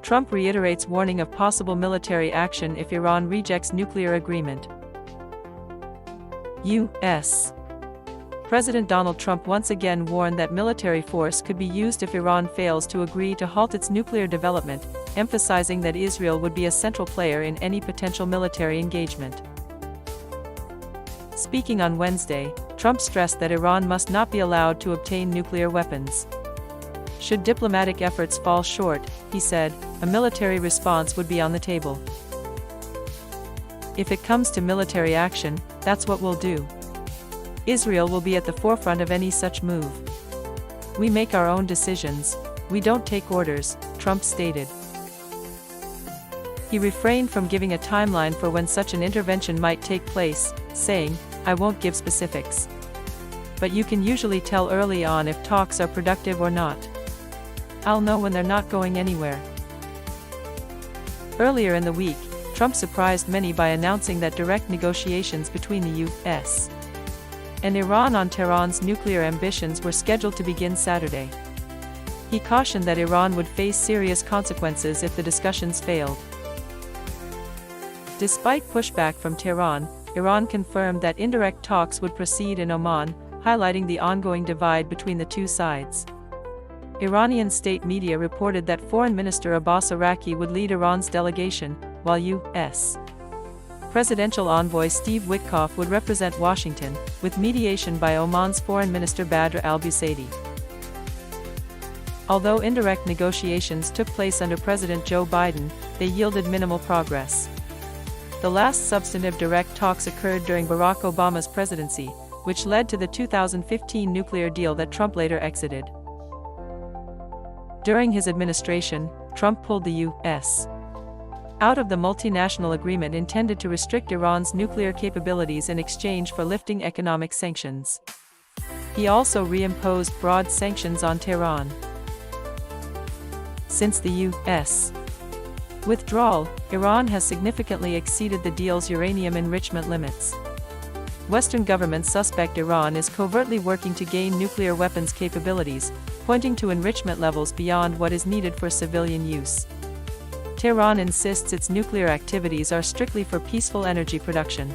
Trump reiterates warning of possible military action if Iran rejects nuclear agreement. U.S. President Donald Trump once again warned that military force could be used if Iran fails to agree to halt its nuclear development, emphasizing that Israel would be a central player in any potential military engagement. Speaking on Wednesday, Trump stressed that Iran must not be allowed to obtain nuclear weapons. Should diplomatic efforts fall short, he said, a military response would be on the table. If it comes to military action, that's what we'll do. Israel will be at the forefront of any such move. We make our own decisions, we don't take orders, Trump stated. He refrained from giving a timeline for when such an intervention might take place, saying, "I won't give specifics. But you can usually tell early on if talks are productive or not. I'll know when they're not going anywhere." Earlier in the week, Trump surprised many by announcing that direct negotiations between the U.S. and Iran on Tehran's nuclear ambitions were scheduled to begin Saturday. He cautioned that Iran would face serious consequences if the discussions failed. Despite pushback from Tehran, Iran confirmed that indirect talks would proceed in Oman, highlighting the ongoing divide between the two sides. Iranian state media reported that Foreign Minister Abbas Araqi would lead Iran's delegation, while U.S. Presidential envoy Steve Witkoff would represent Washington, with mediation by Oman's Foreign Minister Badr al-Busaidi. Although indirect negotiations took place under President Joe Biden, they yielded minimal progress. The last substantive direct talks occurred during Barack Obama's presidency, which led to the 2015 nuclear deal that Trump later exited. During his administration, Trump pulled the U.S. out of the multinational agreement intended to restrict Iran's nuclear capabilities in exchange for lifting economic sanctions. He also reimposed broad sanctions on Tehran. Since the U.S. withdrawal, Iran has significantly exceeded the deal's uranium enrichment limits. Western governments suspect Iran is covertly working to gain nuclear weapons capabilities, pointing to enrichment levels beyond what is needed for civilian use. Tehran insists its nuclear activities are strictly for peaceful energy production.